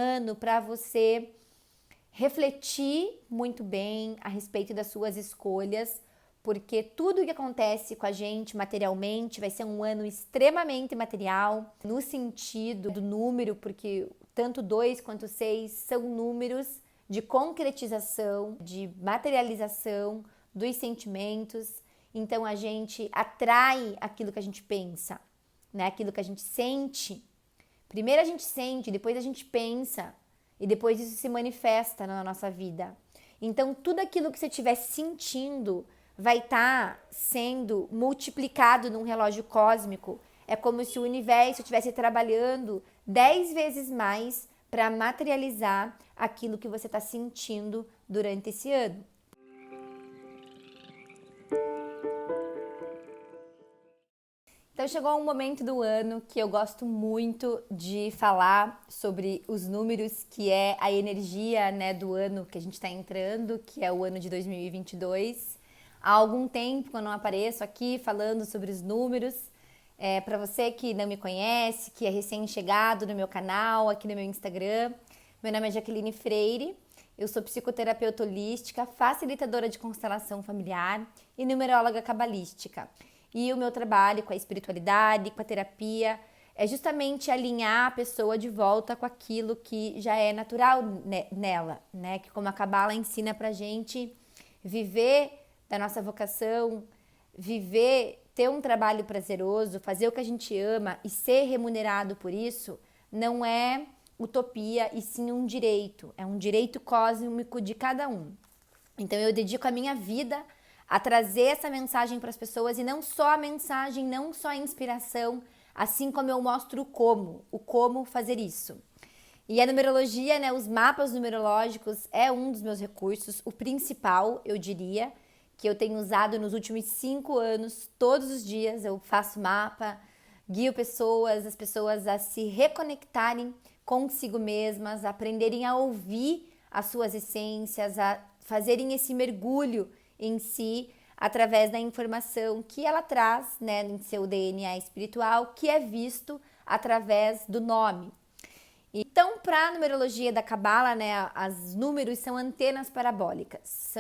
ano para você refletir muito bem a respeito das suas escolhas, porque tudo o que acontece com a gente materialmente vai ser um ano extremamente material, no sentido do número, porque tanto 2 quanto 6 são números de concretização, de materialização dos sentimentos. Então a gente atrai aquilo que a gente pensa, né? Aquilo que a gente sente. Primeiro a gente sente, depois a gente pensa e depois isso se manifesta na nossa vida. Então tudo aquilo que você estiver sentindo vai estar sendo multiplicado num relógio cósmico. É como se o universo estivesse trabalhando 10 vezes mais para materializar aquilo que você está sentindo durante esse ano. Então chegou um momento do ano que eu gosto muito de falar sobre os números, que é a energia, né, do ano que a gente está entrando, que é o ano de 2022. Há algum tempo que eu não apareço aqui falando sobre os números. Para você que não me conhece, que é recém-chegado no meu canal, aqui no meu Instagram, meu nome é Jaqueline Freire, eu sou psicoterapeuta holística, facilitadora de constelação familiar e numeróloga cabalística. E o meu trabalho com a espiritualidade, com a terapia, é justamente alinhar a pessoa de volta com aquilo que já é natural nela, né? Que como a Cabala ensina pra gente viver da nossa vocação, viver, ter um trabalho prazeroso, fazer o que a gente ama e ser remunerado por isso, não é utopia e sim um direito. É um direito cósmico de cada um. Então eu dedico a minha vida a trazer essa mensagem para as pessoas, e não só a mensagem, não só a inspiração, assim como eu mostro o como fazer isso. E a numerologia, né, os mapas numerológicos é um dos meus recursos, o principal, eu diria, que eu tenho usado nos últimos 5 anos, todos os dias eu faço mapa, guio as pessoas a se reconectarem consigo mesmas, a aprenderem a ouvir as suas essências, a fazerem esse mergulho em si, através da informação que ela traz, né, em seu DNA espiritual, que é visto através do nome. Então, para a numerologia da Cabala, né, os números são antenas parabólicas,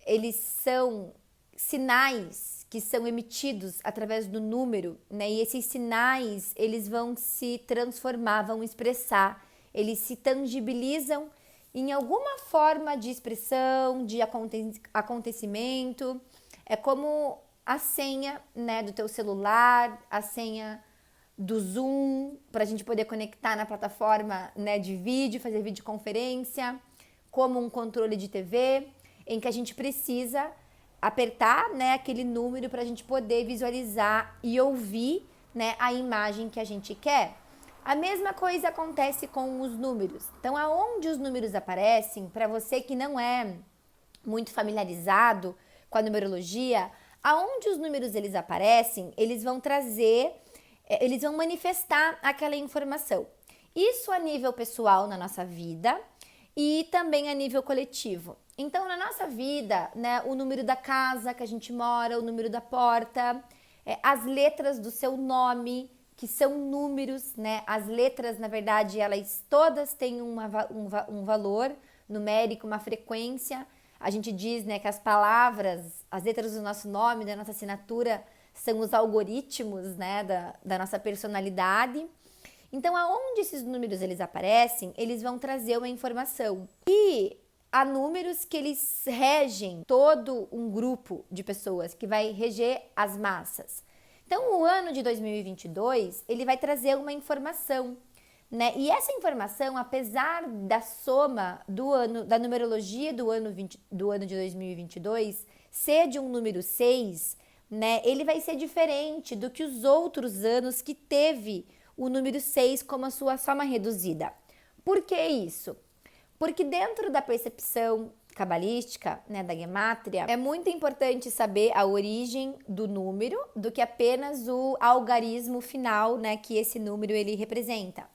eles são sinais que são emitidos através do número, né, e esses sinais, eles vão se transformar, vão expressar, eles se tangibilizam em alguma forma de expressão, de acontecimento. É como a senha, né, do teu celular, a senha do Zoom, para a gente poder conectar na plataforma, né, de vídeo, fazer videoconferência, como um controle de TV, em que a gente precisa apertar, né, aquele número para a gente poder visualizar e ouvir, né, a imagem que a gente quer. A mesma coisa acontece com os números. Então, aonde os números aparecem, para você que não é muito familiarizado com a numerologia, aonde os números eles aparecem, eles vão manifestar aquela informação. Isso a nível pessoal na nossa vida e também a nível coletivo. Então, na nossa vida, né, o número da casa que a gente mora, o número da porta, as letras do seu nome, que são números, né? As letras, na verdade, elas todas têm um valor numérico, uma frequência. A gente diz, né, que as palavras, as letras do nosso nome, da nossa assinatura, são os algoritmos, né, da nossa personalidade. Então, aonde esses números eles aparecem, eles vão trazer uma informação. E há números que eles regem todo um grupo de pessoas, que vai reger as massas. Então, o ano de 2022, ele vai trazer uma informação, né? E essa informação, apesar da soma da numerologia do ano de 2022 ser de um número 6, né? Ele vai ser diferente do que os outros anos que teve o número 6 como a sua soma reduzida. Por que isso? Porque dentro da percepção cabalística, né, da gemátria, é muito importante saber a origem do número do que apenas o algarismo final, né, que esse número ele representa.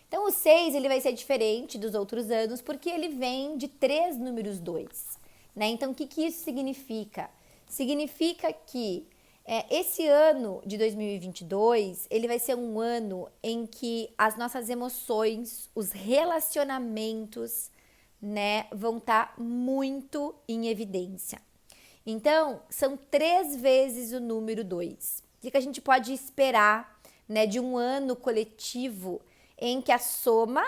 Então o 6 ele vai ser diferente dos outros anos porque ele vem de 3 números 2, né? Então o que isso significa? Significa que Esse ano de 2022, ele vai ser um ano em que as nossas emoções, os relacionamentos, né, vão estar muito em evidência. Então, são 3 vezes o número 2. O que a gente pode esperar, né, de um ano coletivo em que a soma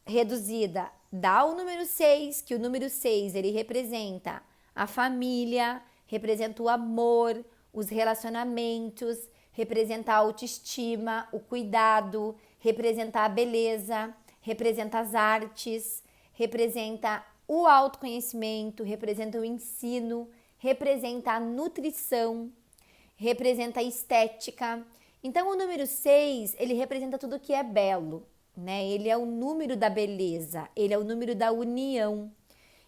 reduzida dá o número 6, que o número 6 ele representa a família, representa o amor, os relacionamentos, representa a autoestima, o cuidado, representa a beleza, representa as artes, representa o autoconhecimento, representa o ensino, representa a nutrição, representa a estética. Então o número 6, ele representa tudo que é belo, né? Ele é o número da beleza, ele é o número da união.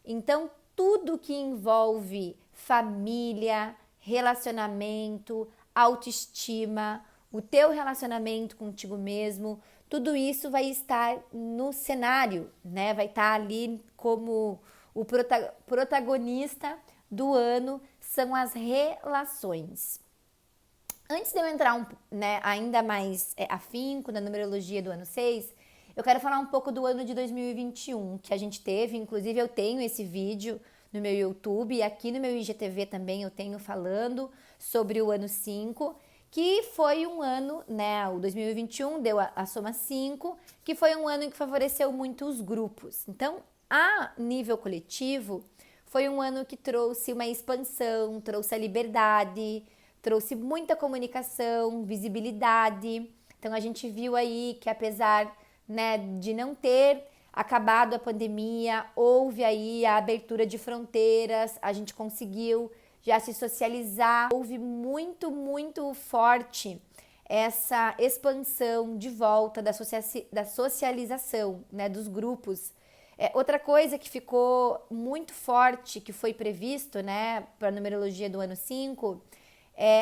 Então tudo que envolve família, relacionamento, autoestima, o teu relacionamento contigo mesmo, tudo isso vai estar no cenário, né? Vai estar ali como o protagonista do ano, são as relações. Antes de eu entrar ainda mais afinco na numerologia do ano 6, eu quero falar um pouco do ano de 2021 que a gente teve. Inclusive, eu tenho esse vídeo no meu YouTube e aqui no meu IGTV também eu tenho falando sobre o ano 5, que foi um ano, né? O 2021 deu a soma 5, que foi um ano em que favoreceu muito os grupos. Então, a nível coletivo, foi um ano que trouxe uma expansão, trouxe a liberdade, trouxe muita comunicação, visibilidade. Então a gente viu aí que apesar, né, de não ter acabado a pandemia, houve aí a abertura de fronteiras, a gente conseguiu já se socializar, houve muito forte essa expansão de volta da socialização, né, dos grupos. Outra coisa que ficou muito forte, que foi previsto, né, para a numerologia do ano 5,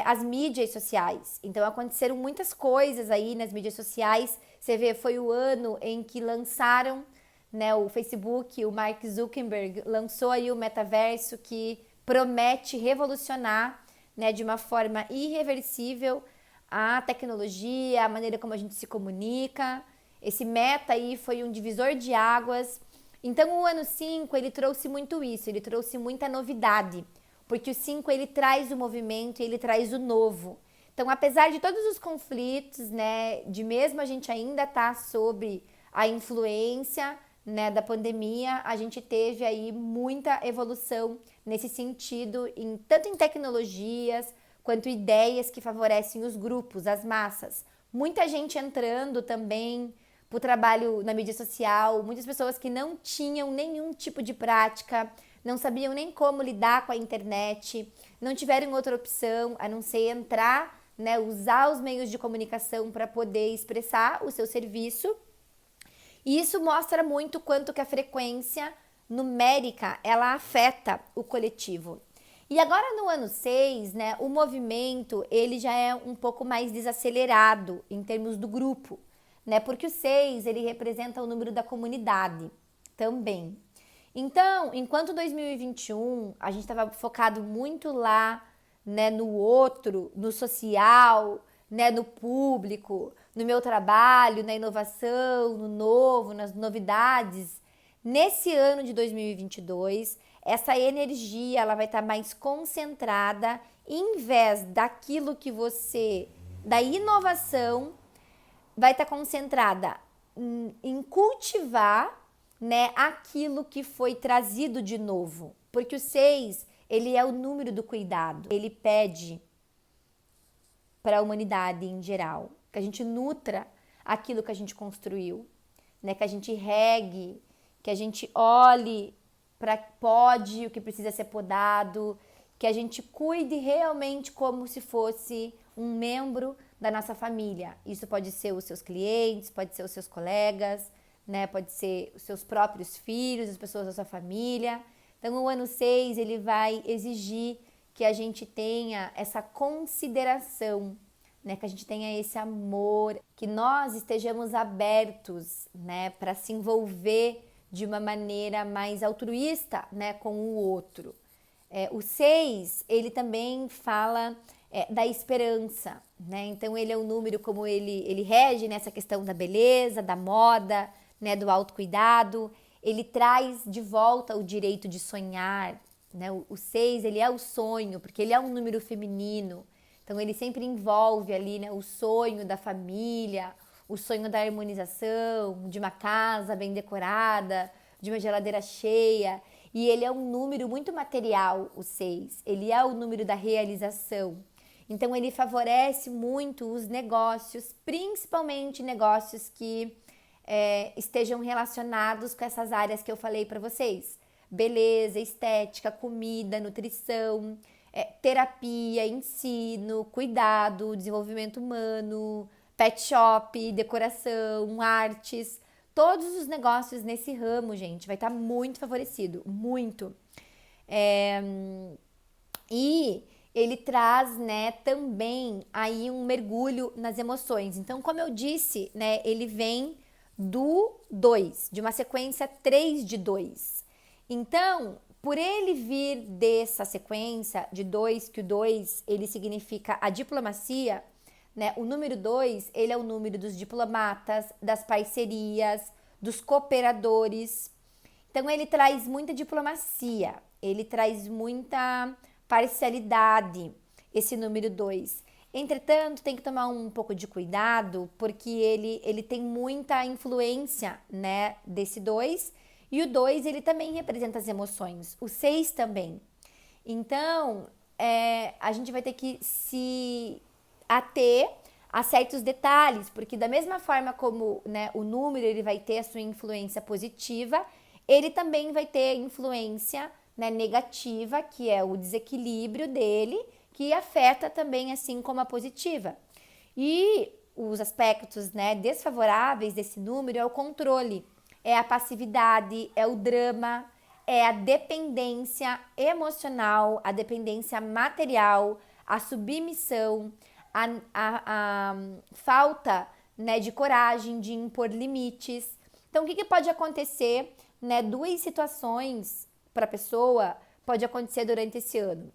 as mídias sociais. Então aconteceram muitas coisas aí nas mídias sociais. Você vê, foi o ano em que lançaram, né, o Facebook, o Mark Zuckerberg lançou aí o metaverso, que promete revolucionar, né, de uma forma irreversível a tecnologia, a maneira como a gente se comunica. Esse meta aí foi um divisor de águas. Então o ano 5 ele trouxe muito isso, ele trouxe muita novidade. Porque o 5 ele traz o movimento, ele traz o novo. Então, apesar de todos os conflitos, né, de mesmo a gente ainda estar sob a influência, né, da pandemia, a gente teve aí muita evolução nesse sentido, tanto em tecnologias quanto ideias que favorecem os grupos, as massas. Muita gente entrando também para o trabalho na mídia social, muitas pessoas que não tinham nenhum tipo de prática, não sabiam nem como lidar com a internet, não tiveram outra opção a não ser entrar, né, usar os meios de comunicação para poder expressar o seu serviço. E isso mostra muito quanto que a frequência numérica ela afeta o coletivo. E agora no ano 6, né, o movimento ele já é um pouco mais desacelerado em termos do grupo, né? Porque o 6 ele representa o número da comunidade também. Então, enquanto 2021 a gente estava focado muito lá, né, no outro, no social, né, no público, no meu trabalho, na inovação, no novo, nas novidades, nesse ano de 2022, essa energia ela vai estar mais concentrada em vez daquilo que você, da inovação, vai estar concentrada em cultivar, né, aquilo que foi trazido de novo. Porque o 6, ele é o número do cuidado. Ele pede para a humanidade em geral que a gente nutra aquilo que a gente construiu, né, que a gente regue, que a gente olhe para pode, o que precisa ser podado, que a gente cuide realmente como se fosse um membro da nossa família. Isso pode ser os seus clientes, pode ser os seus colegas, né? Pode ser os seus próprios filhos, as pessoas da sua família. Então, o ano 6, ele vai exigir que a gente tenha essa consideração, né? Que a gente tenha esse amor, que nós estejamos abertos, né? Para se envolver de uma maneira mais altruísta, né? Com o outro. O 6, ele também fala da esperança, né? Então ele é um número como ele rege nessa questão da beleza, da moda, né? Do autocuidado. Ele traz de volta o direito de sonhar, né? O 6, ele é o sonho, porque ele é um número feminino. Então ele sempre envolve ali, né, o sonho da família, o sonho da harmonização, de uma casa bem decorada, de uma geladeira cheia. E ele é um número muito material, o 6. Ele é o número da realização. Então ele favorece muito os negócios, principalmente negócios que estejam relacionados com essas áreas que eu falei para vocês. Beleza, estética, comida, nutrição, terapia, ensino, cuidado, desenvolvimento humano, pet shop, decoração, artes. Todos os negócios nesse ramo, gente, vai estar muito favorecido, muito. E ele traz, né, também aí um mergulho nas emoções. Então, como eu disse, né, ele vem do 2, de uma sequência 3 de 2. Então, por ele vir dessa sequência de 2, que o 2 ele significa a diplomacia, né? O número 2, ele é o número dos diplomatas, das parcerias, dos cooperadores. Então ele traz muita diplomacia, ele traz muita parcialidade, esse número 2. Entretanto, tem que tomar um pouco de cuidado, porque ele tem muita influência, né, desse 2, e o 2 ele também representa as emoções, o 6 também. Então, a gente vai ter que se ater a certos detalhes, porque da mesma forma como, né, o número ele vai ter a sua influência positiva, ele também vai ter influência, né, negativa, que é o desequilíbrio dele, que afeta também assim como a positiva. E os aspectos, né, desfavoráveis desse número é o controle, é a passividade, é o drama, é a dependência emocional, a dependência material, a submissão, a falta, né, de coragem de impor limites. Então, o que pode acontecer, né? Duas situações para a pessoa pode acontecer durante esse ano.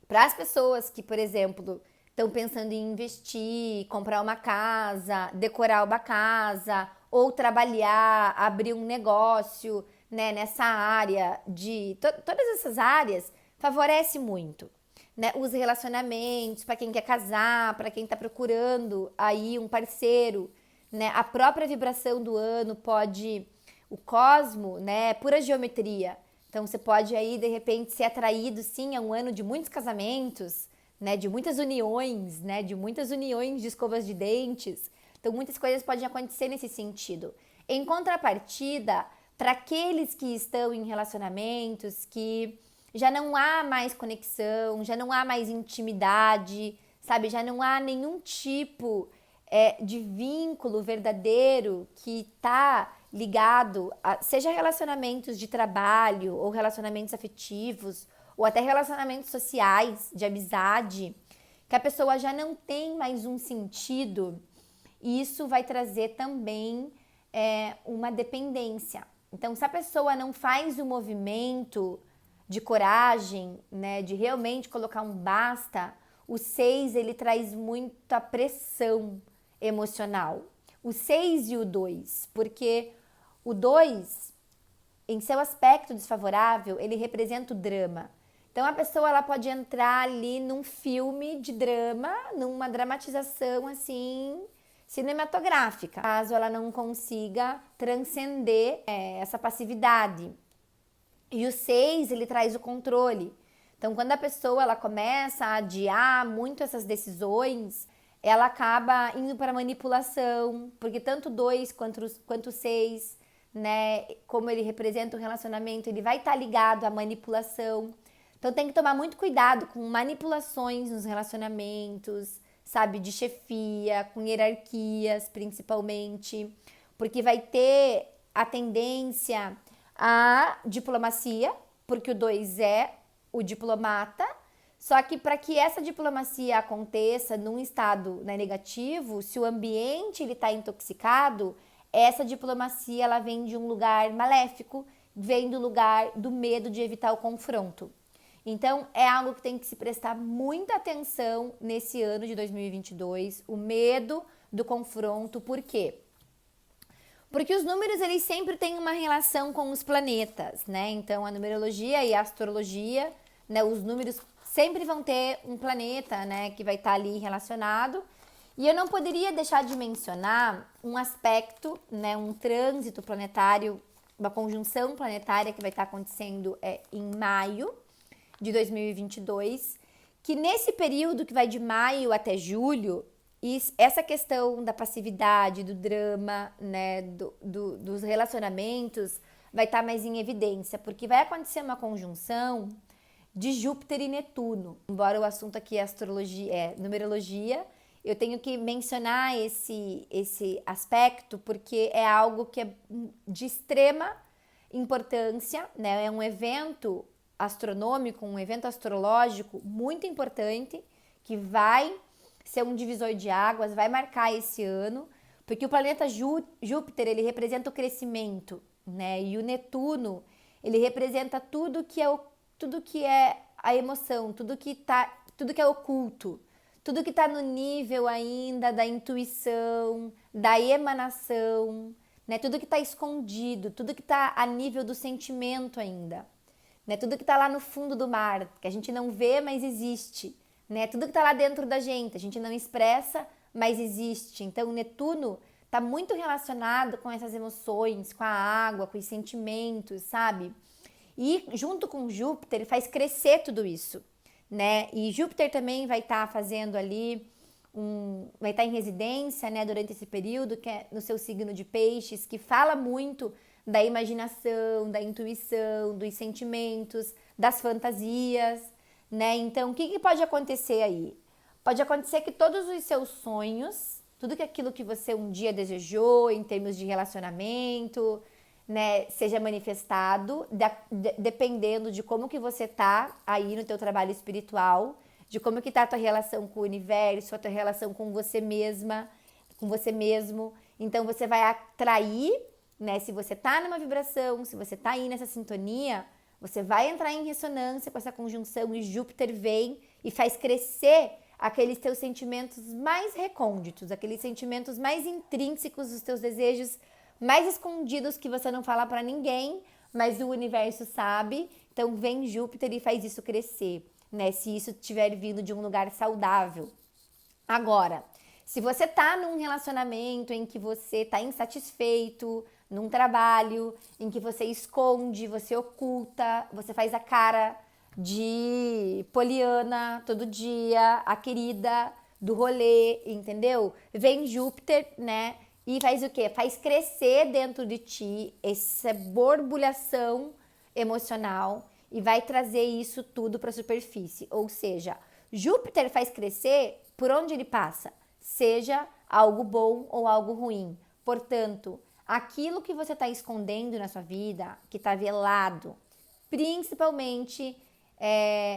Para as pessoas que, por exemplo, estão pensando em investir, comprar uma casa, decorar uma casa, ou trabalhar, abrir um negócio, né, nessa área de... todas essas áreas favorece muito, né? Os relacionamentos, para quem quer casar, para quem está procurando aí um parceiro, né? A própria vibração do ano pode... O cosmo, né, é pura geometria. Então, você pode aí, de repente, ser atraído, sim, a um ano de muitos casamentos, né, de muitas uniões, né, de muitas uniões de escovas de dentes. Então, muitas coisas podem acontecer nesse sentido. Em contrapartida, para aqueles que estão em relacionamentos que já não há mais conexão, já não há mais intimidade, sabe? Já não há nenhum tipo de vínculo verdadeiro que está ligado a, seja relacionamentos de trabalho ou relacionamentos afetivos ou até relacionamentos sociais, de amizade, que a pessoa já não tem mais um sentido, e isso vai trazer também uma dependência. Então, se a pessoa não faz o movimento de coragem, né, de realmente colocar um basta, o 6 ele traz muita pressão emocional. O 6 e o 2, porque o 2, em seu aspecto desfavorável, ele representa o drama. Então a pessoa ela pode entrar ali num filme de drama, numa dramatização assim cinematográfica, caso ela não consiga transcender essa passividade. E o 6, ele traz o controle. Então quando a pessoa ela começa a adiar muito essas decisões, ela acaba indo para manipulação, porque tanto o 2 quanto o 6, né, como ele representa o relacionamento, ele vai estar ligado à manipulação. Então tem que tomar muito cuidado com manipulações nos relacionamentos, sabe, de chefia, com hierarquias principalmente, porque vai ter a tendência à diplomacia, porque o 2 é o diplomata. Só que para que essa diplomacia aconteça num estado, né, negativo, se o ambiente ele está intoxicado, essa diplomacia ela vem de um lugar maléfico, vem do lugar do medo de evitar o confronto. Então, é algo que tem que se prestar muita atenção nesse ano de 2022, o medo do confronto. Por quê? Porque os números, eles sempre têm uma relação com os planetas, né? Então, a numerologia e a astrologia, né, os números sempre vão ter um planeta, né, que vai estar ali relacionado. E eu não poderia deixar de mencionar um aspecto, né, um trânsito planetário, uma conjunção planetária que vai estar acontecendo em maio de 2022, que nesse período que vai de maio até julho, essa questão da passividade, do drama, né, dos relacionamentos, vai estar mais em evidência, porque vai acontecer uma conjunção de Júpiter e Netuno. Embora o assunto aqui é astrologia, numerologia, eu tenho que mencionar esse aspecto, porque é algo que é de extrema importância, né? É um evento astronômico, um evento astrológico muito importante, que vai ser um divisor de águas, vai marcar esse ano, porque o planeta Júpiter, ele representa o crescimento, né? E o Netuno, ele representa tudo que é a emoção, tudo que é oculto, tudo que está no nível ainda da intuição, da emanação, né? Tudo que está escondido, tudo que está a nível do sentimento ainda, né? Tudo que está lá no fundo do mar, que a gente não vê, mas existe, né? Tudo que está lá dentro da gente, a gente não expressa, mas existe. Então, Netuno está muito relacionado com essas emoções, com a água, com os sentimentos, sabe? E junto com Júpiter, ele faz crescer tudo isso, né? E Júpiter também vai estar fazendo ali vai estar em residência, né, durante esse período, que é no seu signo de Peixes, que fala muito da imaginação, da intuição, dos sentimentos, das fantasias, né? Então, o que pode acontecer aí? Pode acontecer que todos os seus sonhos, tudo aquilo que você um dia desejou em termos de relacionamento, né, seja manifestado, dependendo de como que você tá aí no teu trabalho espiritual, de como que tá a tua relação com o universo, a tua relação com você mesma, com você mesmo. Então, você vai atrair, né, se você tá numa vibração, se você tá aí nessa sintonia, você vai entrar em ressonância com essa conjunção e Júpiter vem e faz crescer aqueles teus sentimentos mais recônditos, aqueles sentimentos mais intrínsecos, os teus desejos mais escondidos que você não fala para ninguém, mas o universo sabe. Então vem Júpiter e faz isso crescer, né? Se isso estiver vindo de um lugar saudável. Agora, se você tá num relacionamento em que você tá insatisfeito, num trabalho em que você esconde, você oculta, você faz a cara de Poliana todo dia, a querida do rolê, entendeu? Vem Júpiter, né? E faz o quê? Faz crescer dentro de ti essa borbulhação emocional e vai trazer isso tudo para a superfície. Ou seja, Júpiter faz crescer por onde ele passa, seja algo bom ou algo ruim. Portanto, aquilo que você está escondendo na sua vida, que está velado, principalmente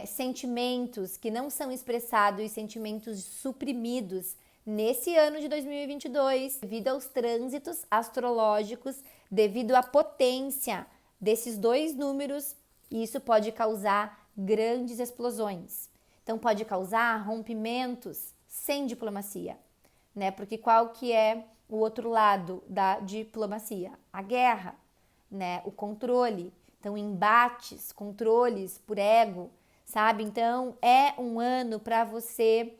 sentimentos que não são expressados, sentimentos suprimidos, nesse ano de 2022, devido aos trânsitos astrológicos, devido à potência desses dois números, isso pode causar grandes explosões. Então pode causar rompimentos sem diplomacia, né? Porque qual que é o outro lado da diplomacia? A guerra, né? O controle. Então embates, controles por ego, sabe? Então é um ano para você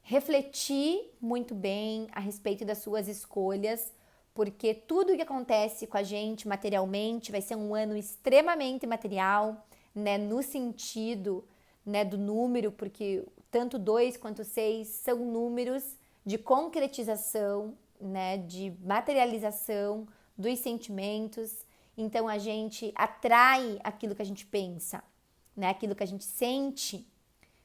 refletir muito bem a respeito das suas escolhas, porque tudo que acontece com a gente materialmente vai ser um ano extremamente material, né, no sentido, né, do número, porque tanto 2 quanto 6 são números de concretização, né, de materialização dos sentimentos. Então a gente atrai aquilo que a gente pensa, né, aquilo que a gente sente.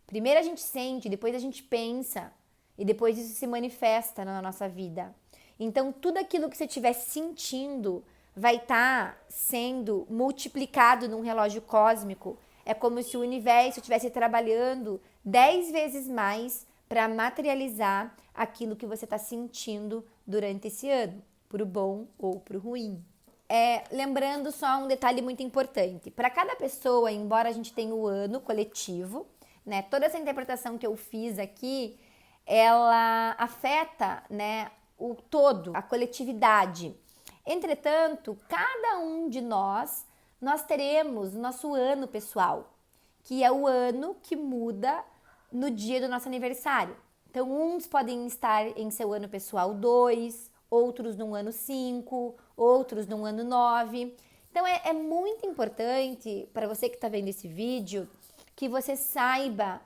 Primeiro a gente sente, depois a gente pensa e depois isso se manifesta na nossa vida. Então tudo aquilo que você estiver sentindo vai estar sendo multiplicado num relógio cósmico. É como se o universo estivesse trabalhando 10 vezes mais para materializar aquilo que você está sentindo durante esse ano, pro bom ou pro ruim. lembrando só um detalhe muito importante. Para cada pessoa, embora a gente tenha o ano coletivo, né, toda essa interpretação que eu fiz aqui, ela afeta, né, o todo, a coletividade. Entretanto, cada um de nós teremos o nosso ano pessoal, que é o ano que muda no dia do nosso aniversário. Então, uns podem estar em seu ano pessoal 2, outros no ano 5, outros no ano 9. Então, é muito importante para você que está vendo esse vídeo que você saiba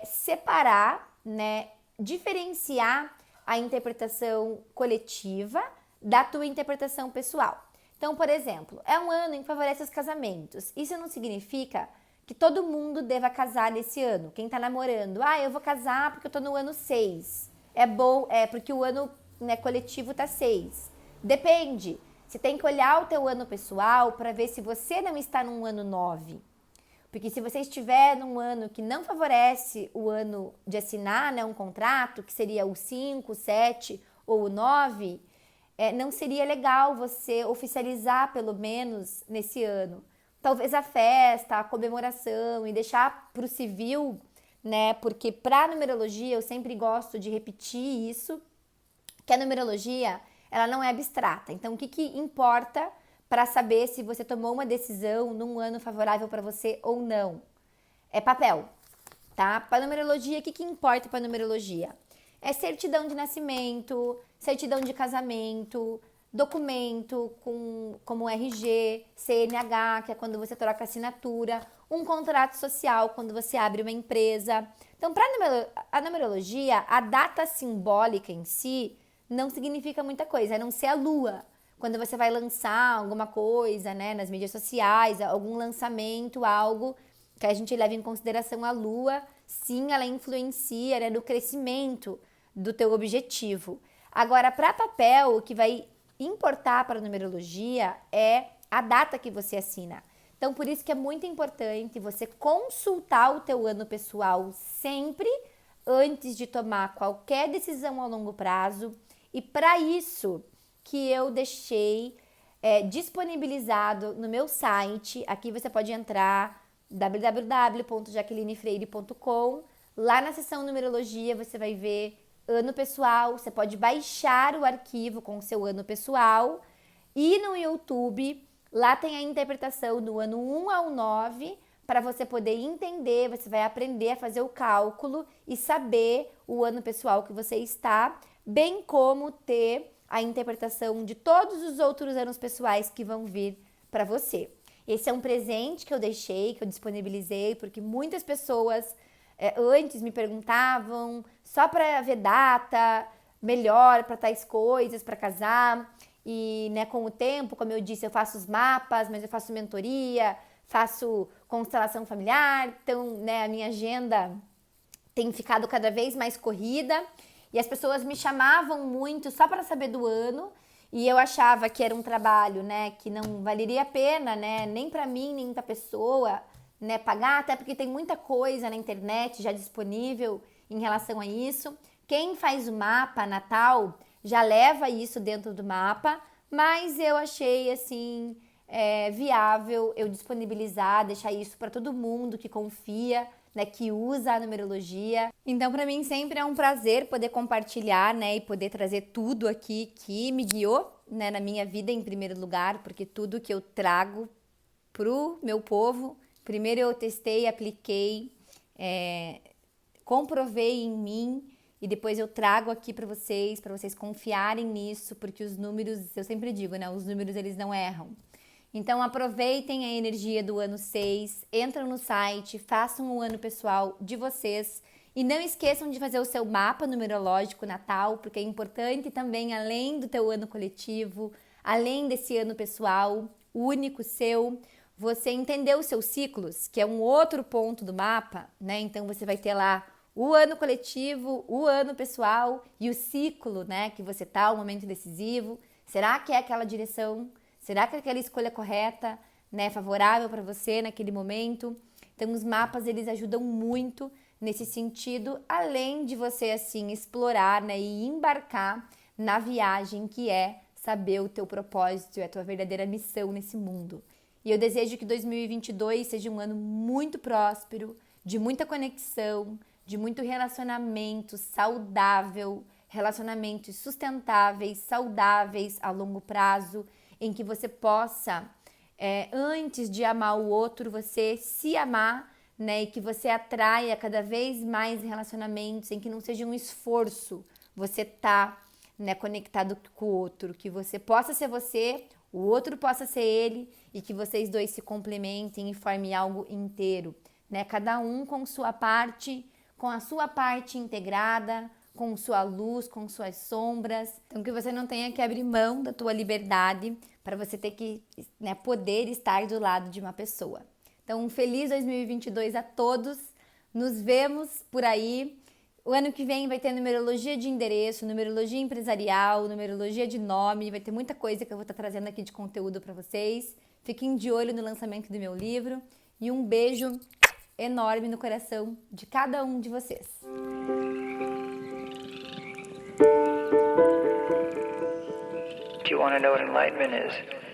separar, né, diferenciar a interpretação coletiva da tua interpretação pessoal. Então, por exemplo, é um ano em que favorece os casamentos. Isso não significa que todo mundo deva casar nesse ano. Quem tá namorando, eu vou casar porque eu tô no ano 6. É bom, porque o ano, né, coletivo tá 6. Depende. Você tem que olhar o teu ano pessoal para ver se você não está num ano 9. Porque se você estiver num ano que não favorece o ano de assinar, né, um contrato, que seria o 5, o 7 ou o 9, não seria legal você oficializar pelo menos nesse ano. Talvez a festa, a comemoração e deixar para o civil, né? Porque para a numerologia eu sempre gosto de repetir isso, que a numerologia ela não é abstrata. Então o que importa para saber se você tomou uma decisão num ano favorável para você ou não? É papel, tá? Para numerologia, o que importa para numerologia? É certidão de nascimento, certidão de casamento, documento como RG, CNH, que é quando você troca assinatura, um contrato social, quando você abre uma empresa. Então, para a numerologia, a data simbólica em si não significa muita coisa, a não ser a lua. Quando você vai lançar alguma coisa, né, nas mídias sociais, algum lançamento, algo que a gente leva em consideração a lua, sim, ela influencia, né, no crescimento do teu objetivo. Agora, para papel, o que vai importar para a numerologia é a data que você assina. Então, por isso que é muito importante você consultar o teu ano pessoal sempre antes de tomar qualquer decisão a longo prazo. E para isso que eu deixei disponibilizado no meu site, aqui você pode entrar www.jaquelinefreire.com. Lá na seção numerologia você vai ver ano pessoal, você pode baixar o arquivo com o seu ano pessoal e no YouTube, lá tem a interpretação do ano 1 ao 9 para você poder entender, você vai aprender a fazer o cálculo e saber o ano pessoal que você está, bem como ter a interpretação de todos os outros anos pessoais que vão vir para você. Esse é um presente que eu deixei, que eu disponibilizei, porque muitas pessoas antes me perguntavam só para ver data melhor para tais coisas, para casar. E, né, com o tempo, como eu disse, eu faço os mapas, mas eu faço mentoria, faço constelação familiar. Então, né, a minha agenda tem ficado cada vez mais corrida. E as pessoas me chamavam muito só para saber do ano. E eu achava que era um trabalho, né, que não valeria a pena, né, nem para mim, nem para a pessoa, né, pagar, até porque tem muita coisa na internet já disponível em relação a isso. Quem faz o mapa natal já leva isso dentro do mapa, mas eu achei assim viável eu disponibilizar, deixar isso para todo mundo que confia, né, que usa a numerologia. Então, para mim sempre é um prazer poder compartilhar, né, e poder trazer tudo aqui que me guiou, né, na minha vida em primeiro lugar, porque tudo que eu trago pro meu povo, primeiro eu testei, apliquei, comprovei em mim e depois eu trago aqui para vocês confiarem nisso, porque os números, eu sempre digo, né, os números eles não erram. Então aproveitem a energia do ano 6, entram no site, façam o ano pessoal de vocês e não esqueçam de fazer o seu mapa numerológico natal, porque é importante também, além do teu ano coletivo, além desse ano pessoal, único seu, você entender os seus ciclos, que é um outro ponto do mapa, né? Então você vai ter lá o ano coletivo, o ano pessoal e o ciclo, né, que você tá, o momento decisivo. Será que é aquela direção? Será que é aquela escolha correta, né, favorável para você naquele momento? Então os mapas eles ajudam muito nesse sentido, além de você assim explorar, né, e embarcar na viagem que é saber o teu propósito e a tua verdadeira missão nesse mundo. E eu desejo que 2022 seja um ano muito próspero, de muita conexão, de muito relacionamento saudável, relacionamentos sustentáveis, saudáveis a longo prazo, em que você possa, antes de amar o outro, você se amar, né? E que você atraia cada vez mais relacionamentos, em que não seja um esforço você tá, né, conectado com o outro, que você possa ser você, o outro possa ser ele e que vocês dois se complementem e formem algo inteiro, né? Cada um com sua parte, com a sua parte integrada, com sua luz, com suas sombras. Então que você não tenha que abrir mão da tua liberdade para você ter que, né, poder estar do lado de uma pessoa. Então, um feliz 2022 a todos. Nos vemos por aí. O ano que vem vai ter numerologia de endereço, numerologia empresarial, numerologia de nome, vai ter muita coisa que eu vou estar trazendo aqui de conteúdo para vocês. Fiquem de olho no lançamento do meu livro e um beijo enorme no coração de cada um de vocês. Do you want to know what enlightenment is?